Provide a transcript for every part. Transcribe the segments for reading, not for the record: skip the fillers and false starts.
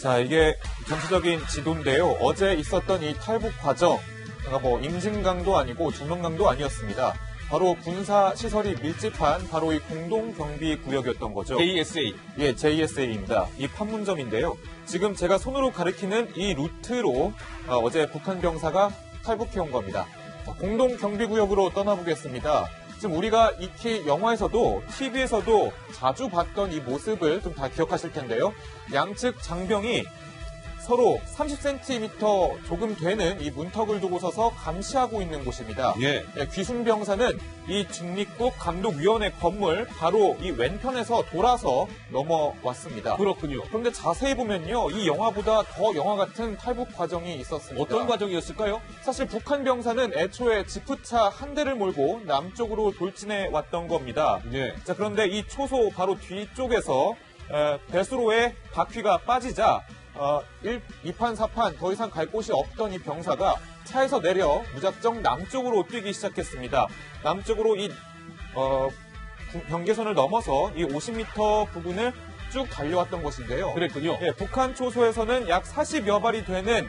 자, 이게 전체적인 지도인데요. 어제 있었던 이 탈북 과정, 뭐 임진강도 아니고 중명강도 아니었습니다. 바로 군사 시설이 밀집한 바로 이 공동경비구역이었던 거죠. JSA. 예, JSA입니다. 이 판문점인데요. 지금 제가 손으로 가리키는 이 루트로 어제 북한 병사가 탈북해온 겁니다. 자, 공동경비구역으로 떠나보겠습니다. 지금 우리가 익히 영화에서도 TV에서도 자주 봤던 이 모습을 좀 다 기억하실 텐데요. 양측 장병이 서로 30cm 조금 되는 이 문턱을 두고 서서 감시하고 있는 곳입니다. 예. 귀순병사는 이 중립국 감독위원회 건물 바로 이 왼편에서 돌아서 넘어왔습니다. 그렇군요. 그런데 자세히 보면요, 이 영화보다 더 영화 같은 탈북 과정이 있었습니다. 어떤 과정이었을까요? 사실 북한 병사는 애초에 지프차 한 대를 몰고 남쪽으로 돌진해 왔던 겁니다. 예. 자, 그런데 이 초소 바로 뒤쪽에서 배수로에 바퀴가 빠지자 2판, 4판 더 이상 갈 곳이 없던 이 병사가 차에서 내려 무작정 남쪽으로 뛰기 시작했습니다. 남쪽으로 이 경계선을 넘어서 이 50m 부근을 쭉 달려왔던 것인데요. 그랬군요. 예, 북한 초소에서는 약 40여 발이 되는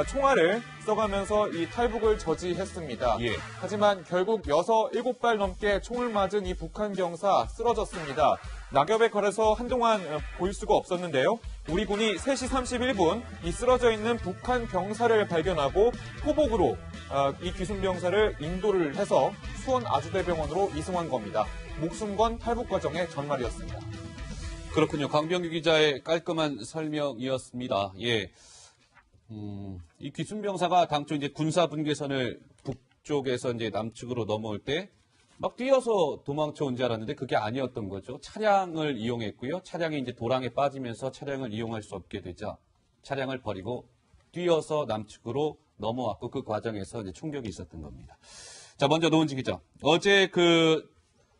총알을 써가면서 이 탈북을 저지했습니다. 예. 하지만 결국 7발 넘게 총을 맞은 이 북한 병사 쓰러졌습니다. 낙엽에 걸려서 한동안 보일 수가 없었는데요. 우리 군이 3시 31분 이 쓰러져 있는 북한 병사를 발견하고 포복으로 이 귀순 병사를 인도를 해서 수원 아주대병원으로 이송한 겁니다. 목숨 건 탈북 과정의 전말이었습니다. 그렇군요. 강병규 기자의 깔끔한 설명이었습니다. 예. 이 귀순병사가 당초 이제 군사 분계선을 북쪽에서 이제 남측으로 넘어올 때 막 뛰어서 도망쳐 온 줄 알았는데 그게 아니었던 거죠. 차량을 이용했고요. 차량이 이제 도랑에 빠지면서 차량을 이용할 수 없게 되자 차량을 버리고 뛰어서 남측으로 넘어왔고 그 과정에서 이제 충격이 있었던 겁니다. 자, 먼저 노은지 기자. 어제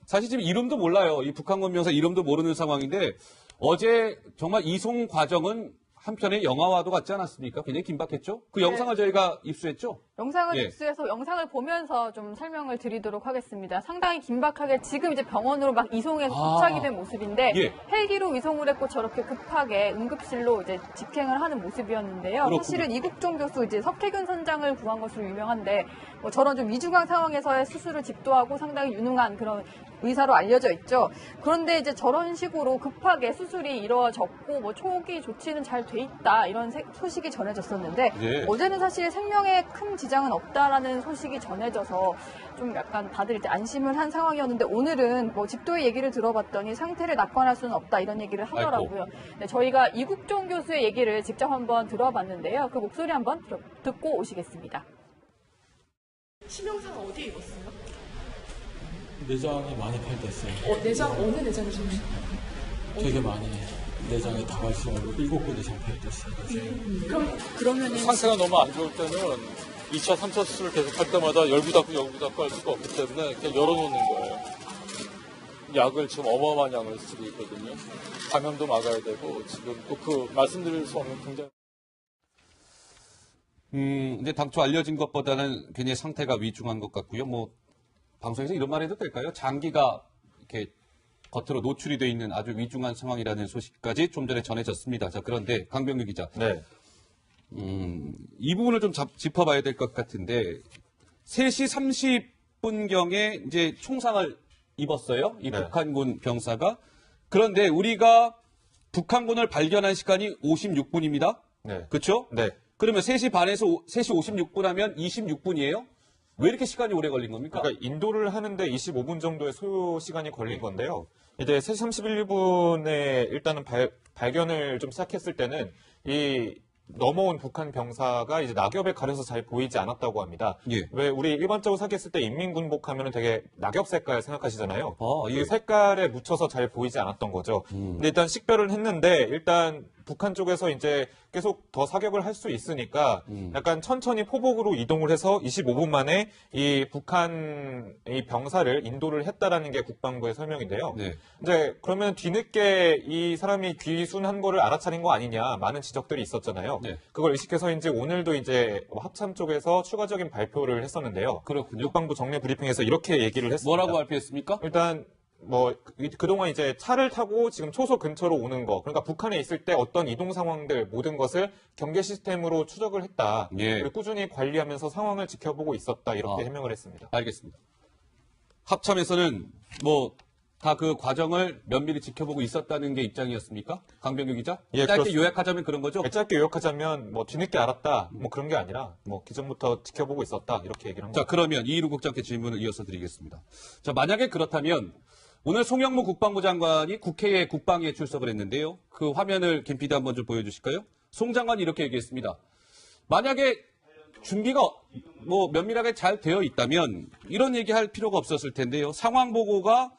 사실 지금 이름도 몰라요. 이 북한군 병사 이름도 모르는 상황인데 어제 정말 이송 과정은 한편의 영화와도 같지 않았습니까? 굉장히 긴박했죠? 그 네. 영상을 저희가 입수했죠? 영상을 예. 입수해서 영상을 보면서 좀 설명을 드리도록 하겠습니다. 상당히 긴박하게 지금 이제 병원으로 막 이송해서 도착이 된 모습인데 예. 헬기로 이송을 했고 저렇게 급하게 응급실로 이제 직행을 하는 모습이었는데요. 그렇군요. 사실은 이국종 교수 이제 석태균 선장을 구한 것으로 유명한데 뭐 저런 좀 위중한 상황에서의 수술을 집도하고 상당히 유능한 그런 의사로 알려져 있죠. 그런데 이제 저런 식으로 급하게 수술이 이루어졌고 뭐 초기 조치는 잘 돼 있다 이런 소식이 전해졌었는데 예. 어제는 사실 생명에 큰 지장은 없다라는 소식이 전해져서 좀 약간 다들 이제 안심을 한 상황이었는데 오늘은 뭐 집도의 얘기를 들어봤더니 상태를 낙관할 수는 없다 이런 얘기를 하더라고요. 네, 저희가 이국종 교수의 얘기를 직접 한번 들어봤는데요. 그 목소리 한번 듣고 오시겠습니다. 심영상 어디에 입었어요? 내장이 많이 파열됐어요. 내장 어느 내장이 좀 되게 많이 내장이 다발성으로 7군데 이상 파열됐어요. 그러면은 상태가 너무 안 좋을 때는 2차, 3차 수술을 계속 할 때마다 열부 닫고 할 수가 없기 때문에 그냥 열어놓는 거예요. 약을 지금 어마어마한 양을 쓰고 있거든요. 감염도 막아야 되고 지금 또 그 말씀드릴 수 없는 굉장히 근데 당초 알려진 것보다는 굉장히 상태가 위중한 것 같고요. 뭐 방송에서 이런 말 해도 될까요? 장기가 이렇게 겉으로 노출이 돼 있는 아주 위중한 상황이라는 소식까지 좀 전에 전해졌습니다. 자, 그런데 강병규 기자. 네. 이 부분을 좀 짚어봐야 될 것 같은데 3시 30분경에 이제 총상을 입었어요. 이 네. 북한군 병사가. 그런데 우리가 북한군을 발견한 시간이 56분입니다. 네. 그렇죠? 네. 그러면 3시 반에서 3시 56분 하면 26분이에요? 왜 이렇게 시간이 오래 걸린 겁니까? 그러니까 인도를 하는데 25분 정도의 소요 시간이 걸린 건데요. 이제 3시 31분에 일단은 발견을 좀 시작했을 때는 이 넘어온 북한 병사가 이제 낙엽에 가려서 잘 보이지 않았다고 합니다. 예. 왜 우리 일반적으로 생각했을 때 인민군복 하면은 되게 낙엽 색깔 생각하시잖아요. 예. 그 색깔에 묻혀서 잘 보이지 않았던 거죠. 근데 일단 식별을 했는데 일단 북한 쪽에서 이제 계속 더 사격을 할 수 있으니까 약간 천천히 포복으로 이동을 해서 25분 만에 이 북한 이 병사를 인도를 했다라는 게 국방부의 설명인데요. 네. 이제 그러면 뒤늦게 이 사람이 귀순한 거를 알아차린 거 아니냐 많은 지적들이 있었잖아요. 네. 그걸 의식해서인지 오늘도 이제 합참 쪽에서 추가적인 발표를 했었는데요. 그렇군요. 국방부 정례 브리핑에서 이렇게 얘기를 했습니다. 뭐라고 발표했습니까? 일단 그동안 이제 차를 타고 지금 초소 근처로 오는 거, 그러니까 북한에 있을 때 어떤 이동 상황들 모든 것을 경계 시스템으로 추적을 했다. 예. 그리고 꾸준히 관리하면서 상황을 지켜보고 있었다. 이렇게 해명을 했습니다. 알겠습니다. 합참에서는 뭐 다 그 과정을 면밀히 지켜보고 있었다는 게 입장이었습니까? 강병규 기자? 예, 짧게 그렇습니다. 요약하자면 그런 거죠? 짧게 요약하자면 뒤늦게 알았다. 그런 게 아니라 기존부터 지켜보고 있었다. 이렇게 얘기를 한 자, 거죠. 그러면 이희루 국장께 질문을 이어서 드리겠습니다. 자, 만약에 그렇다면 오늘 송영무 국방부 장관이 국회에 국방위에 출석을 했는데요. 그 화면을 김 PD 한번 좀 보여주실까요? 송 장관이 이렇게 얘기했습니다. 만약에 준비가 면밀하게 잘 되어 있다면 이런 얘기할 필요가 없었을 텐데요. 상황 보고가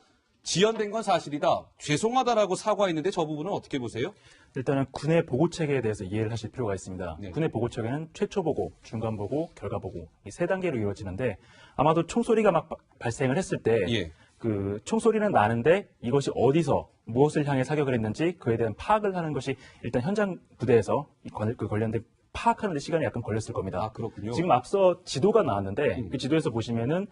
지연된 건 사실이다. 죄송하다라고 사과했는데 저 부분은 어떻게 보세요? 일단은 군의 보고 체계에 대해서 이해를 하실 필요가 있습니다. 네. 군의 보고 체계는 최초 보고, 중간 보고, 결과 보고 이 세 단계로 이루어지는데 아마도 총소리가 막 발생을 했을 때 예. 그 총소리는 나는데 이것이 어디서 무엇을 향해 사격을 했는지 그에 대한 파악을 하는 것이 일단 현장 부대에서 그 관련된 파악하는 데 시간이 약간 걸렸을 겁니다. 아, 그렇군요. 지금 앞서 지도가 나왔는데 그 지도에서 보시면은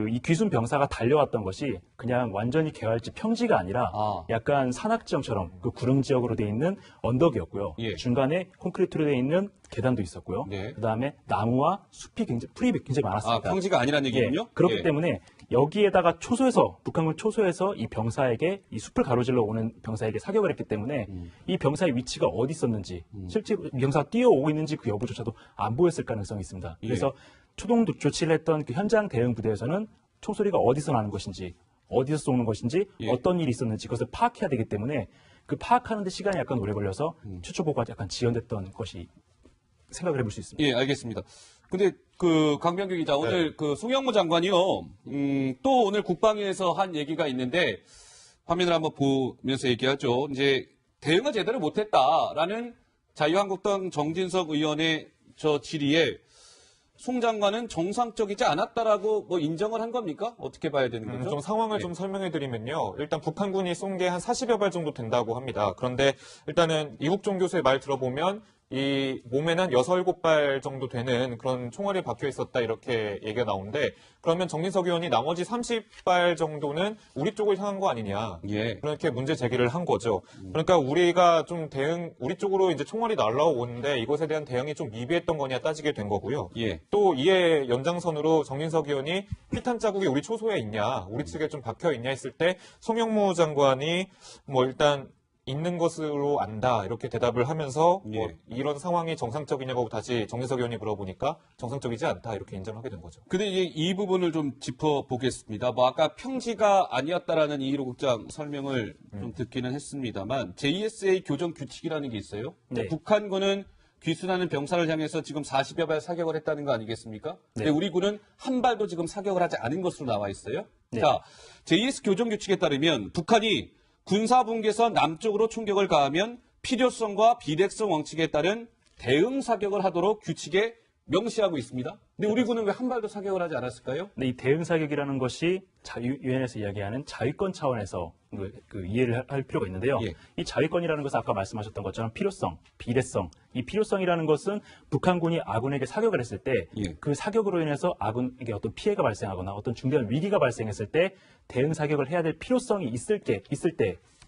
이 귀순 병사가 달려왔던 것이 그냥 완전히 개활지 평지가 아니라 약간 산악 지형처럼 그 구릉 지역으로 돼 있는 언덕이었고요. 예. 중간에 콘크리트로 돼 있는 계단도 있었고요. 네. 그다음에 나무와 풀이 굉장히 많았습니다. 평지가 아니라는 얘기군요? 예, 그렇기 예. 때문에 여기에다가 북한군 초소에서 이 병사에게 이 숲을 가로질러 오는 병사에게 사격을 했기 때문에 이 병사의 위치가 어디 있었는지 실제로 이 병사가 뛰어오고 있는지 그 여부조차도 안 보였을 가능성이 있습니다. 예. 그래서 초동 조치를 했던 그 현장 대응 부대에서는 총소리가 어디서 나는 것인지 어디서 쏘는 것인지 예. 어떤 일이 있었는지 그것을 파악해야 되기 때문에 그 파악하는 데 시간이 약간 오래 걸려서 추초 보고가 약간 지연됐던 것이 생각을 해볼 수 있습니다. 예, 알겠습니다. 근데 그 강병규 기자 오늘 그 송영무 장관이요. 또 오늘 국방위에서 한 얘기가 있는데 화면을 한번 보면서 얘기하죠. 이제 대응을 제대로 못했다라는 자유한국당 정진석 의원의 저 질의에 송 장관은 정상적이지 않았다라고 인정을 한 겁니까? 어떻게 봐야 되는 거죠? 좀 상황을 예. 좀 설명해 드리면요. 일단 북한군이 쏜 게 한 40여 발 정도 된다고 합니다. 그런데 일단은 이국종 교수의 말 들어보면 이 몸에는 6, 7발 정도 되는 그런 총알이 박혀 있었다 이렇게 얘기가 나오는데 그러면 정진석 의원이 나머지 30발 정도는 우리 쪽을 향한 거 아니냐. 예. 그렇게 문제 제기를 한 거죠. 그러니까 우리가 좀 우리 쪽으로 이제 총알이 날라오는데 이것에 대한 대응이 좀 미비했던 거냐 따지게 된 거고요. 예. 또 이에 연장선으로 정진석 의원이 피탄 자국이 우리 초소에 있냐, 우리 측에 좀 박혀 있냐 했을 때 송영무 장관이 일단 있는 것으로 안다 이렇게 대답을 하면서 예. 이런 상황이 정상적이냐고 다시 정진석 의원이 물어보니까 정상적이지 않다 이렇게 인정하게 된 거죠. 근데 이제 이 부분을 좀 짚어보겠습니다. 아까 평지가 아니었다라는 이희루 국장 설명을 좀 듣기는 했습니다만 JSA 교정 규칙이라는 게 있어요. 네. 북한군은 귀순하는 병사를 향해서 지금 40여 발 사격을 했다는 거 아니겠습니까? 네. 근데 우리 군은 한 발도 지금 사격을 하지 않은 것으로 나와 있어요. 네. 자, JS 교정 규칙에 따르면 북한이 군사분계선 남쪽으로 총격을 가하면 필요성과 비례성 원칙에 따른 대응 사격을 하도록 규칙에 명시하고 있습니다. 근데 우리 군은 왜 한 발도 사격을 하지 않았을까요? 근데 이 대응 사격이라는 것이 유엔에서 이야기하는 자위권 차원에서 이해를 할 필요가 있는데요. 예. 이 자위권이라는 것은 아까 말씀하셨던 것처럼 필요성, 비례성. 이 필요성이라는 것은 북한군이 아군에게 사격을 했을 때 그 예. 사격으로 인해서 아군에게 어떤 피해가 발생하거나 어떤 중대한 위기가 발생했을 때 대응 사격을 해야 될 필요성이 있을 때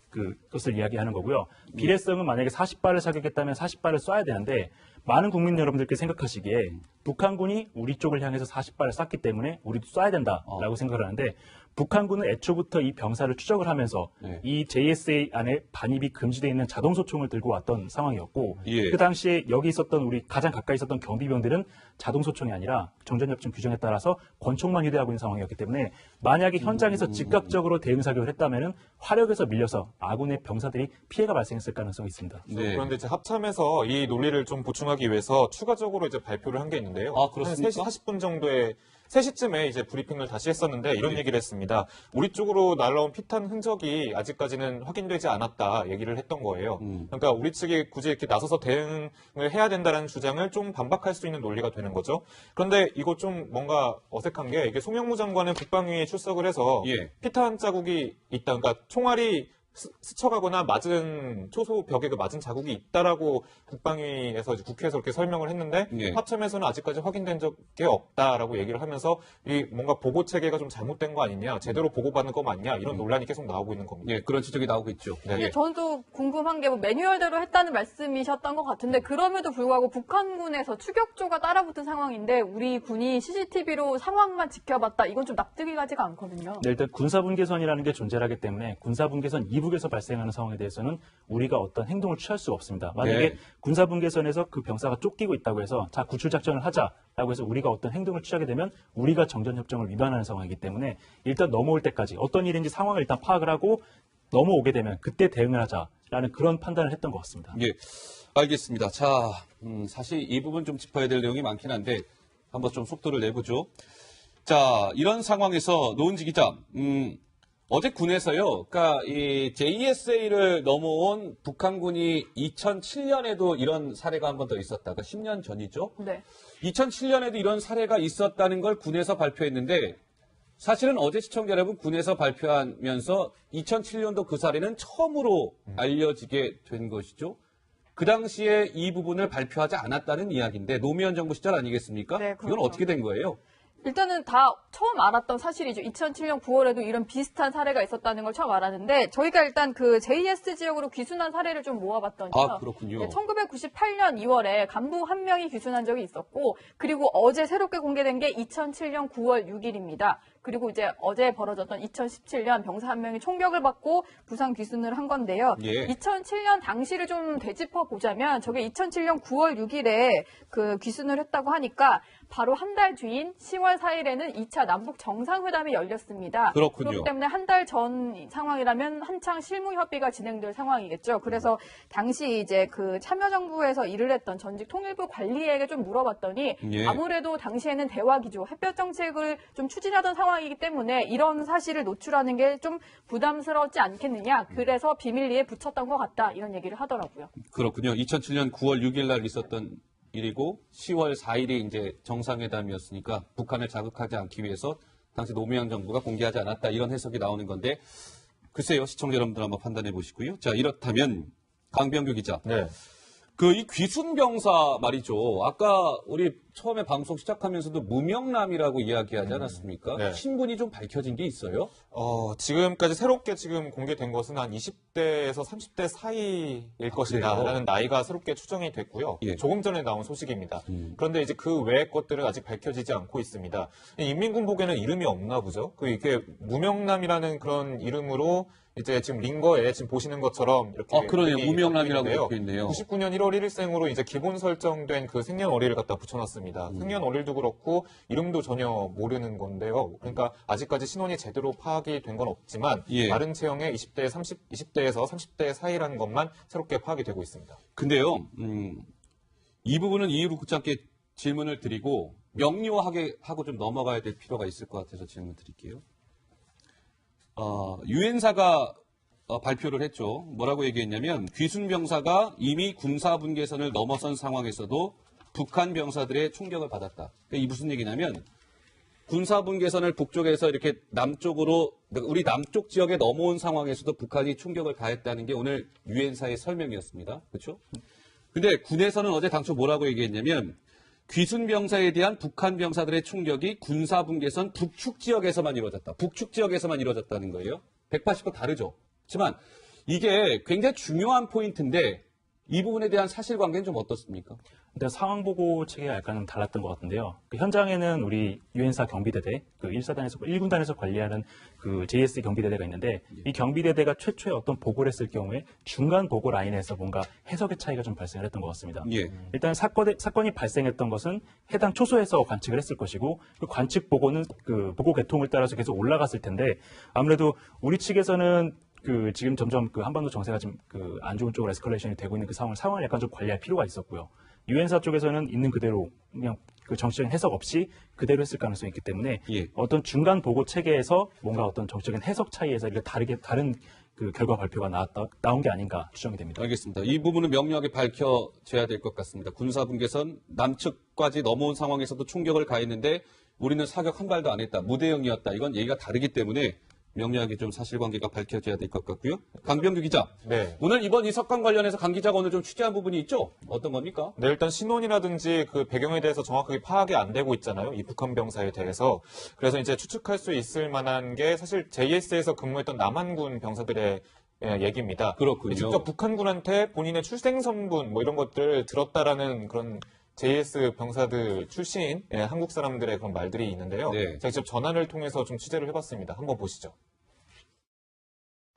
그것을 이야기하는 거고요. 비례성은 만약에 40발을 사격했다면 40발을 쏴야 되는데 많은 국민 여러분들께 생각하시기에 북한군이 우리 쪽을 향해서 40발을 쐈기 때문에 우리도 쏴야 된다라고 생각을 하는데 북한군은 애초부터 이 병사를 추적을 하면서 네. 이 JSA 안에 반입이 금지되어 있는 자동소총을 들고 왔던 상황이었고 예. 그 당시에 여기 있었던 우리 가장 가까이 있었던 경비병들은 자동소총이 아니라 정전협정 규정에 따라서 권총만 휴대하고 있는 상황이었기 때문에 만약에 현장에서 즉각적으로 대응 사격을 했다면 화력에서 밀려서 아군의 병사들이 피해가 발생했을 가능성이 있습니다. 네. 그런데 이제 합참에서 이 논리를 좀 보충하기 위해서 추가적으로 이제 발표를 한 게 있는데요. 아, 한 그렇습니까? 3시 40분 정도에 3시쯤에 이제 브리핑을 다시 했었는데 이런 네. 얘기를 했습니다. 우리 쪽으로 날라온 피탄 흔적이 아직까지는 확인되지 않았다 얘기를 했던 거예요. 그러니까 우리 측이 굳이 이렇게 나서서 대응을 해야 된다는 주장을 좀 반박할 수 있는 논리가 되는 거죠. 그런데 이거 좀 뭔가 어색한 게 이게 송영무 장관은 국방위에 출석을 해서 예. 피탄 자국이 있다. 그러니까 총알이 스쳐가거나 맞은 초소 벽에 그 맞은 자국이 있다라고 국방위에서 이제 국회에서 그렇게 설명을 했는데 예. 합참에서는 아직까지 확인된 적이 없다라고 얘기를 하면서 이 뭔가 보고 체계가 좀 잘못된 거 아니냐, 제대로 보고받는 거 맞냐 이런 논란이 계속 나오고 있는 겁니다. 예, 그런 지적이 나오고 있죠. 네. 예. 저는 또 궁금한 게 뭐 매뉴얼대로 했다는 말씀이셨던 것 같은데 그럼에도 불구하고 북한군에서 추격조가 따라붙은 상황인데 우리 군이 CCTV로 상황만 지켜봤다. 이건 좀 납득이 가지가 않거든요. 네, 일단 군사분계선이라는 게 존재하기 때문에 군사분계선 이북에서 발생하는 상황에 대해서는 우리가 어떤 행동을 취할 수가 없습니다. 만약에 네. 군사분계선에서 그 병사가 쫓기고 있다고 해서 자 구출작전을 하자라고 해서 우리가 어떤 행동을 취하게 되면 우리가 정전협정을 위반하는 상황이기 때문에 일단 넘어올 때까지 어떤 일인지 상황을 일단 파악을 하고 넘어오게 되면 그때 대응을 하자라는 그런 판단을 했던 것 같습니다. 예, 알겠습니다. 자, 사실 이 부분 좀 짚어야 될 내용이 많긴 한데 한번 좀 속도를 내보죠. 자, 이런 상황에서 노은지 기자, 어제 군에서요, 그러니까 이 JSA를 넘어온 북한군이 2007년에도 이런 사례가 한 번 더 있었다. 그러니까 10년 전이죠. 네. 2007년에도 이런 사례가 있었다는 걸 군에서 발표했는데 사실은 어제 시청자 여러분 군에서 발표하면서 2007년도 그 사례는 처음으로 알려지게 된 것이죠. 그 당시에 이 부분을 발표하지 않았다는 이야기인데 노무현 정부 시절 아니겠습니까? 네, 그렇죠. 이건 어떻게 된 거예요? 일단은 다 처음 알았던 사실이죠. 2007년 9월에도 이런 비슷한 사례가 있었다는 걸 처음 알았는데 저희가 일단 그 JS 지역으로 귀순한 사례를 좀 모아봤더니요. 아, 그렇군요. 1998년 2월에 간부 한 명이 귀순한 적이 있었고 그리고 어제 새롭게 공개된 게 2007년 9월 6일입니다. 그리고 이제 어제 벌어졌던 2017년 병사 한 명이 총격을 받고 부상 귀순을 한 건데요. 예. 2007년 당시를 좀 되짚어 보자면 저게 2007년 9월 6일에 그 귀순을 했다고 하니까 바로 한 달 뒤인 10월 4일에는 2차 남북 정상회담이 열렸습니다. 그렇군요. 그렇기 때문에 한 달 전 상황이라면 한창 실무 협의가 진행될 상황이겠죠. 그래서 당시 이제 그 참여정부에서 일을 했던 전직 통일부 관리에게 좀 물어봤더니 예. 아무래도 당시에는 대화 기조, 햇볕 정책을 좀 추진하던 상황이기 때문에 이런 사실을 노출하는 게 좀 부담스럽지 않겠느냐. 그래서 비밀리에 붙였던 것 같다. 이런 얘기를 하더라고요. 그렇군요. 2007년 9월 6일 날 있었던 일이고 10월 4일이 이제 정상회담이었으니까 북한을 자극하지 않기 위해서 당시 노무현 정부가 공개하지 않았다 이런 해석이 나오는 건데 글쎄요 시청자 여러분들 한번 판단해 보시고요. 자 이렇다면 강병규 기자 네. 그 이 귀순병사 말이죠. 아까 우리 처음에 방송 시작하면서도 무명남이라고 이야기하지 않았습니까? 네. 신분이 좀 밝혀진 게 있어요? 지금까지 새롭게 지금 공개된 것은 한 20대에서 30대 사이일 것이다라는 나이가 새롭게 추정이 됐고요. 예. 조금 전에 나온 소식입니다. 그런데 이제 그 외의 것들은 아직 밝혀지지 않고 있습니다. 인민군복에는 이름이 없나 보죠. 이게 무명남이라는 그런 이름으로 이제 지금 링거에 지금 보시는 것처럼 이렇게 그러네요. 이름이 무명남이라고 있는데요. 적혀 있네요. 99년 1월 1일생으로 이제 기본 설정된 그 생년월일을 갖다 붙여놨습니다. 생년월일도 그렇고 이름도 전혀 모르는 건데요. 그러니까 아직까지 신원이 제대로 파악이 된 건 없지만 예. 다른 체형의 20대에서 30대 사이라는 것만 새롭게 파악이 되고 있습니다. 근데요, 이 부분은 이유로 굳지 않게 질문을 드리고 명료하게 하고 좀 넘어가야 될 필요가 있을 것 같아서 질문 드릴게요. 유엔사가 발표를 했죠. 뭐라고 얘기했냐면 귀순병사가 이미 군사분계선을 넘어선 상황에서도 북한 병사들의 총격을 받았다. 그러니까 이 무슨 얘기냐면 군사분계선을 북쪽에서 이렇게 남쪽으로 우리 남쪽 지역에 넘어온 상황에서도 북한이 총격을 가했다는 게 오늘 유엔사의 설명이었습니다. 그렇죠? 근데 군에서는 어제 당초 뭐라고 얘기했냐면 귀순 병사에 대한 북한 병사들의 총격이 군사분계선 북측 지역에서만 이루어졌다. 북측 지역에서만 이루어졌다는 거예요. 180도 다르죠. 하지만 이게 굉장히 중요한 포인트인데 이 부분에 대한 사실관계는 좀 어떻습니까? 일단 상황 보고 체계가 약간은 달랐던 것 같은데요. 그 현장에는 우리 유엔사 경비대대, 그 1사단에서 1군단에서 관리하는 그 JS 경비대대가 있는데 이 경비대대가 최초에 어떤 보고를 했을 경우에 중간 보고 라인에서 뭔가 해석의 차이가 좀 발생을 했던 것 같습니다. 예. 일단 사건이 발생했던 것은 해당 초소에서 관측을 했을 것이고 그 관측 보고는 그 보고 계통을 따라서 계속 올라갔을 텐데 아무래도 우리 측에서는 그 지금 점점 그 한반도 정세가 좀 그 안 좋은 쪽으로 에스컬레이션이 되고 있는 그 상황을 약간 좀 관리할 필요가 있었고요. 유엔사 쪽에서는 있는 그대로 그냥 그 정치적인 해석 없이 그대로 했을 가능성이 있기 때문에 예. 어떤 중간 보고 체계에서 뭔가 어떤 정치적인 해석 차이에서 이렇게 다른 그 결과 발표가 나온 게 아닌가 추정이 됩니다. 알겠습니다. 이 부분은 명료하게 밝혀져야 될 것 같습니다. 군사분계선 남측까지 넘어온 상황에서도 총격을 가했는데 우리는 사격 한 발도 안 했다. 무대응이었다. 이건 얘기가 다르기 때문에 명료하게 좀 사실관계가 밝혀져야 될 것 같고요. 강병규 기자, 네. 오늘 이번 이 사건 관련해서 강 기자가 오늘 좀 취재한 부분이 있죠? 어떤 겁니까? 네, 일단 신원이라든지 그 배경에 대해서 정확하게 파악이 안 되고 있잖아요. 이 북한 병사에 대해서. 그래서 이제 추측할 수 있을 만한 게 사실 JS에서 근무했던 남한군 병사들의 얘기입니다. 그렇군요. 직접 북한군한테 본인의 출생선분 뭐 이런 것들 들었다라는 그런 JS 병사들 출신 한국 사람들의 그런 말들이 있는데요. 네. 제가 직접 전화를 통해서 좀 취재를 해봤습니다. 한번 보시죠.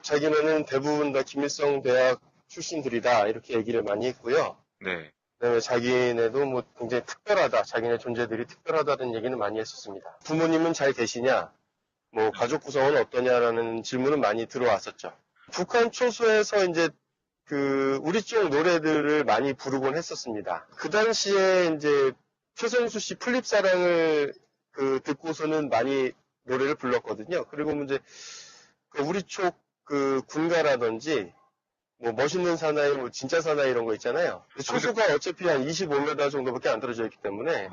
자기네는 대부분 다 김일성 대학 출신들이다 이렇게 얘기를 많이 했고요. 네. 그다음에 자기네도 뭐 굉장히 특별하다, 자기네 존재들이 특별하다는 얘기는 많이 했었습니다. 부모님은 잘 계시냐, 뭐 가족 구성은 어떠냐라는 질문은 많이 들어왔었죠. 북한 초소에서 이제 우리 쪽 노래들을 많이 부르곤 했었습니다. 그 당시에 이제 최선수 씨 플립사랑을 듣고서는 많이 노래를 불렀거든요. 그리고 이제 우리 쪽 군가라든지 뭐 멋있는 사나이, 뭐 진짜 사나이 이런 거 있잖아요. 초소가 어차피 한 25m 정도밖에 안 떨어져 있기 때문에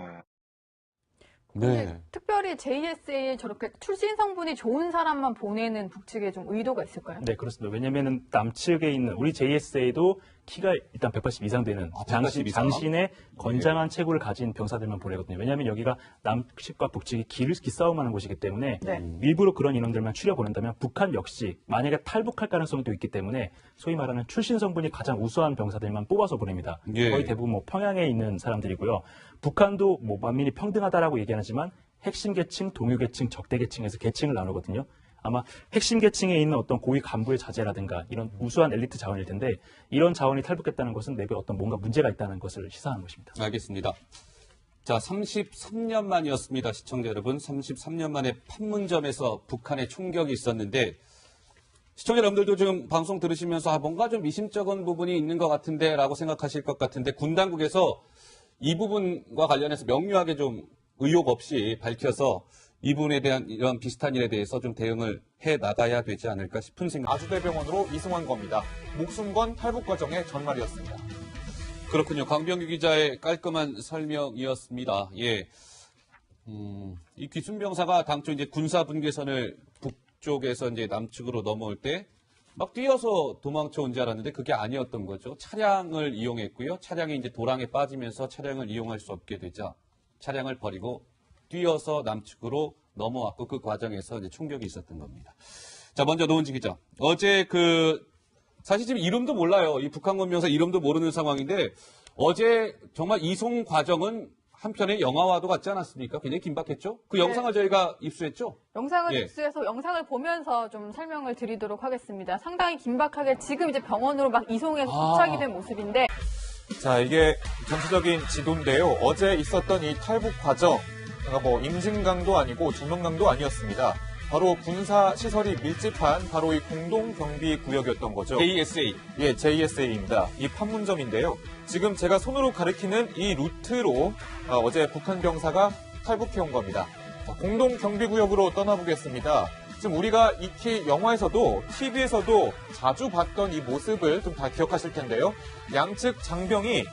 네. 특별히 JSA에 저렇게 출신 성분이 좋은 사람만 보내는 북측에 좀 의도가 있을까요? 네, 그렇습니다. 왜냐면은 남측에 있는 우리 JSA도 키가 일단 180 이상 되는 180 이상? 장신의 건장한 체구를 가진 병사들만 보내거든요. 왜냐하면 여기가 남측과 북측이 기싸움하는 곳이기 때문에 네. 일부러 그런 인원들만 추려 보낸다면 북한 역시 만약에 탈북할 가능성도 있기 때문에 소위 말하는 출신 성분이 가장 우수한 병사들만 뽑아서 보냅니다. 예. 거의 대부분 뭐 평양에 있는 사람들이고요. 북한도 뭐 만민이 평등하다라고 얘기하지만 핵심 계층, 동유 계층, 적대 계층에서 계층을 나누거든요. 아마 핵심 계층에 있는 어떤 고위 간부의 자제라든가 이런 우수한 엘리트 자원일 텐데 이런 자원이 탈북했다는 것은 내부에 어떤 뭔가 문제가 있다는 것을 시사하는 것입니다. 알겠습니다. 자, 33년 만이었습니다. 시청자 여러분. 33년 만에 판문점에서 북한의 총격이 있었는데 시청자 여러분들도 지금 방송 들으시면서 뭔가 좀 미심쩍은 부분이 있는 것 같은데 라고 생각하실 것 같은데 군 당국에서 이 부분과 관련해서 명료하게 좀 의혹 없이 밝혀서 이 부분에 대한 이런 비슷한 일에 대해서 좀 대응을 해 나가야 되지 않을까 싶은 생각. 아주대병원으로 이송한 겁니다. 목숨 건 탈북 과정의 전말이었습니다. 그렇군요. 강병규 기자의 깔끔한 설명이었습니다. 예. 이 귀순병사가 당초 이제 군사 분계선을 북쪽에서 이제 남측으로 넘어올 때 막 뛰어서 도망쳐 온 줄 알았는데 그게 아니었던 거죠. 차량을 이용했고요. 차량이 이제 도랑에 빠지면서 차량을 이용할 수 없게 되자 차량을 버리고 뛰어서 남측으로 넘어왔고 그 과정에서 이제 총격이 있었던 겁니다. 자, 먼저 노은지 기자. 어제 사실 지금 이름도 몰라요. 이 북한군 병사 이름도 모르는 상황인데 어제 정말 이송 과정은 한편의 영화와도 같지 않았습니까? 굉장히 긴박했죠? 그 영상을 저희가 입수했죠? 영상을 예. 입수해서 영상을 보면서 좀 설명을 드리도록 하겠습니다. 상당히 긴박하게 지금 이제 병원으로 막 이송해서 도착이 된 모습인데 자, 이게 전체적인 지도인데요. 어제 있었던 이 탈북 과정, 뭐 임진강도 아니고 조명강도 아니었습니다. 바로 군사 시설이 밀집한 바로 이 공동 경비 구역이었던 거죠. JSA. 예, JSA입니다. 이 판문점인데요. 지금 제가 손으로 가리키는 이 루트로 어제 북한 병사가 탈북해 온 겁니다. 공동 경비 구역으로 떠나보겠습니다. 지금 우리가 익히 영화에서도 TV에서도 자주 봤던 이 모습을 좀 다 기억하실 텐데요. 양측 장병이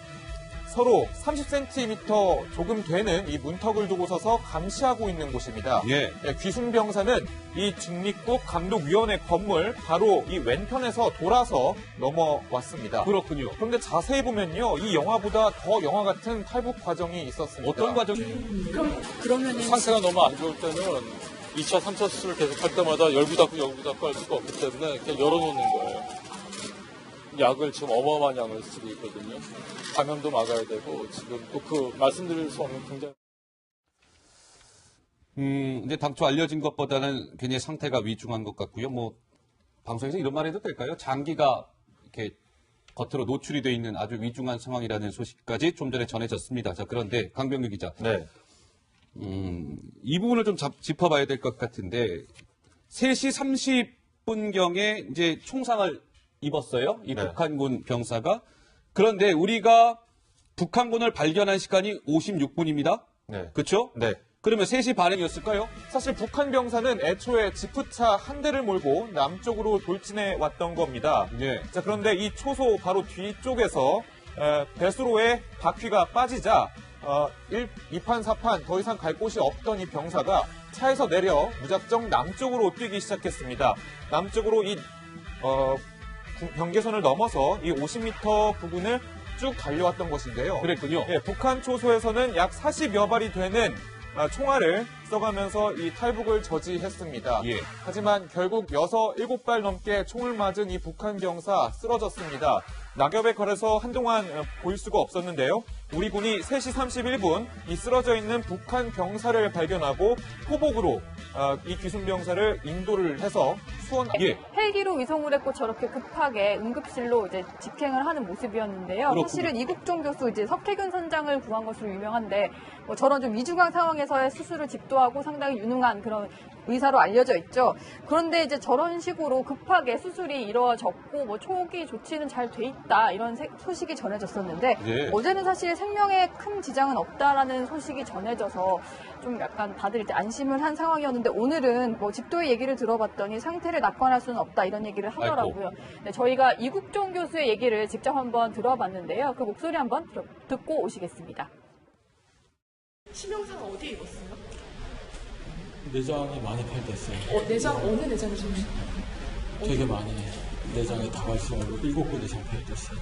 서로 30cm 조금 되는 이 문턱을 두고 서서 감시하고 있는 곳입니다. 예. 귀순병사는 이 중립국 감독위원회 건물 바로 이 왼편에서 돌아서 넘어왔습니다. 그렇군요. 그런데 자세히 보면요, 이 영화보다 더 영화 같은 탈북 과정이 있었습니다. 어떤 과정? 그러면은 상태가 너무 안 좋을 때는 2차, 3차 수술을 계속 할 때마다 열부 닫고 할 수가 없기 때문에 그냥 열어놓는 거예요. 약을 지금 어마어마한 양을 쓰고 있거든요. 감염도 막아야 되고 지금 또 말씀드릴 수 없는 굉장히 이제 당초 알려진 것보다는 굉장히 상태가 위중한 것 같고요. 뭐 방송에서 이런 말 해도 될까요? 장기가 이렇게 겉으로 노출이 돼 있는 아주 위중한 상황이라는 소식까지 좀 전에 전해졌습니다. 자, 그런데 강병규 기자, 네. 이 부분을 좀 짚어봐야 될 것 같은데 3시 30분경에 이제 총상을 입었어요. 이 네. 북한군 병사가. 그런데 우리가 북한군을 발견한 시간이 56분입니다. 네. 그렇죠? 네. 그러면 3시 반이었을까요? 사실 북한 병사는 애초에 지프차 한 대를 몰고 남쪽으로 돌진해 왔던 겁니다. 네. 자, 그런데 이 초소 바로 뒤쪽에서 배수로에 바퀴가 빠지자 2판, 4판 더 이상 갈 곳이 없던 이 병사가 차에서 내려 무작정 남쪽으로 뛰기 시작했습니다. 남쪽으로 이 경계선을 넘어서 이 50m 부근을 쭉 달려왔던 것인데요. 그랬군요. 예, 북한 초소에서는 약 40여 발이 되는 총알을 써가면서 이 탈북을 저지했습니다. 예. 하지만 결국 7발 넘게 총을 맞은 이 북한 병사 쓰러졌습니다. 낙엽에 걸어서 한동안 보일 수가 없었는데요. 우리 군이 3시 31분 이 쓰러져 있는 북한 병사를 발견하고 포복으로 이 귀순 병사를 인도를 해서 수원 예. 헬기로 위송을 했고 저렇게 급하게 응급실로 이제 직행을 하는 모습이었는데요. 그렇군요. 사실은 이국종 교수 이제 석혜균 선장을 구한 것으로 유명한데 뭐 저런 좀 위중한 상황에서의 수술을 집도하고 상당히 유능한 그런 의사로 알려져 있죠. 그런데 이제 저런 식으로 급하게 수술이 이루어졌고 뭐 초기 조치는 잘 돼 있다 이런 소식이 전해졌었는데 네. 어제는 사실 생명에 큰 지장은 없다라는 소식이 전해져서 좀 약간 다들 이제 안심을 한 상황이었는데 오늘은 뭐 집도의 얘기를 들어봤더니 상태를 낙관할 수는 없다 이런 얘기를 하더라고요. 네, 저희가 이국종 교수의 얘기를 직접 한번 들어봤는데요. 그 목소리 한번 듣고 오시겠습니다. 치명상 어디에 입었어요? 내장이 많이 파열됐어요. 내장 어느 내장을 좀 되게 많이 내장이 다발성으로 7군데 장 파열됐어요.